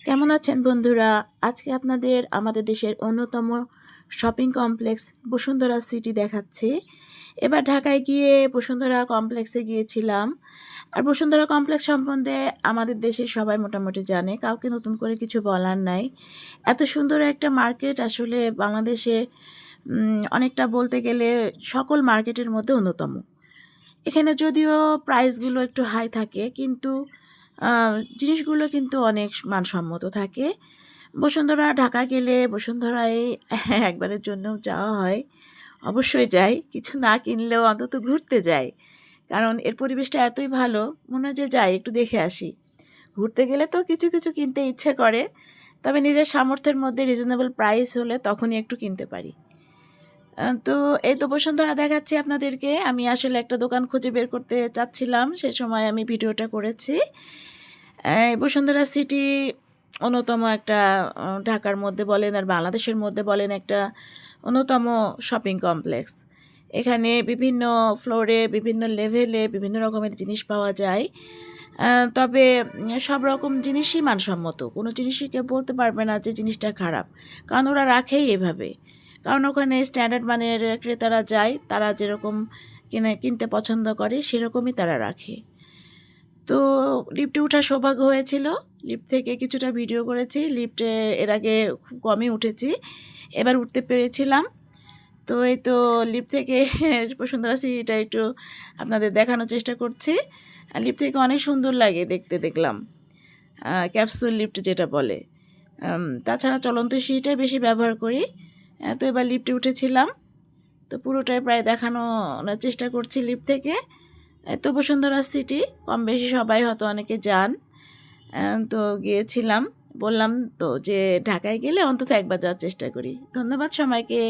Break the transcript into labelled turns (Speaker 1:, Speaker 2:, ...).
Speaker 1: কেমন আছেন বন্ধুরা? আজকে আপনাদের আমাদের দেশের অন্যতম শপিং কমপ্লেক্স বসুন্ধরা সিটি দেখাচ্ছি। এবার ঢাকায় গিয়ে বসুন্ধরা কমপ্লেক্সে গিয়েছিলাম। আর বসুন্ধরা কমপ্লেক্স সম্বন্ধে আমাদের দেশের সবাই মোটামুটি জানে, কাউকে নতুন করে কিছু বলার নাই। এত সুন্দর একটা মার্কেট আসলে বাংলাদেশে অনেকটা বলতে গেলে সকল মার্কেটের মধ্যে অন্যতম। এখানে যদিও প্রাইসগুলো একটু হাই থাকে, কিন্তু আ জিনিসগুলো কিন্তু অনেক মানসম্মত থাকে। বসুন্ধরা ঢাকা গেলে বসুন্ধরায় একবারের জন্যও যাওয়া হয়। অবশ্যই যাই। কিছু না কিনলেও অন্তত ঘুরতে যাই। কারণ এর পরিবেশটা এতই ভালো, মনে হয় যে যাই একটু দেখে আসি। ঘুরতে গেলে তো কিছু, কিছু কিনতে ইচ্ছে করে। তবে নিজের সামর্থ্যের মধ্যে রিজনেবল প্রাইস হলে তখনই একটু কিনতে পারি। তো এই তো বসুন্ধরা দেখাচ্ছি আপনাদেরকে। আমি আসলে একটা দোকান খুঁজে বের করতে চাচ্ছিলাম। সে সময় আমি ভিডিওটা করেছি। বসুন্ধরা সিটি অন্যতম একটা ঢাকার মধ্যে বলেন আর বাংলাদেশের মধ্যে বলেন একটা অন্যতম শপিং কমপ্লেক্স। এখানে বিভিন্ন ফ্লোরে, বিভিন্ন লেভেলে বিভিন্ন রকমের জিনিস পাওয়া যায়। তবে সব রকম জিনিসই মানসম্মত। কোনো জিনিসই কেউ বলতে পারবে না যে জিনিসটা খারাপ। কারণ ওরা রাখেই এভাবে। কারণ ওখানে স্ট্যান্ডার্ড মানের ক্রেতারা যায়, তারা যেরকম কিনতে পছন্দ করে সেরকমই তারা রাখে। তো লিফটে ওঠার সৌভাগ্য হয়েছিল। লিফট থেকে কিছুটা ভিডিও করেছি। লিফটে এর আগে খুব কমই উঠেছি। এবার উঠতে পেরেছিলাম। তো এই তো লিফট থেকে বসুন্ধরা সিটিটা একটু আপনাদের দেখানোর চেষ্টা করছি। লিফট থেকে অনেক সুন্দর লাগে দেখতে, দেখলাম। ক্যাপসুল লিফট যেটা বলে। তাছাড়া চলন্ত সিঁড়িটাই বেশি ব্যবহার করি। তো এবার লিফটে উঠেছিলাম। তো পুরোটাই প্রায় দেখানোর চেষ্টা করছি লিফট থেকে। তো বসুন্ধরা সিটি কম বেশি সবাই হয়তো অনেকে যান। তো গিয়েছিলাম, বললাম তো যে ঢাকায় গেলে অন্তত একবার যাওয়ার চেষ্টা করি। ধন্যবাদ সবাইকে।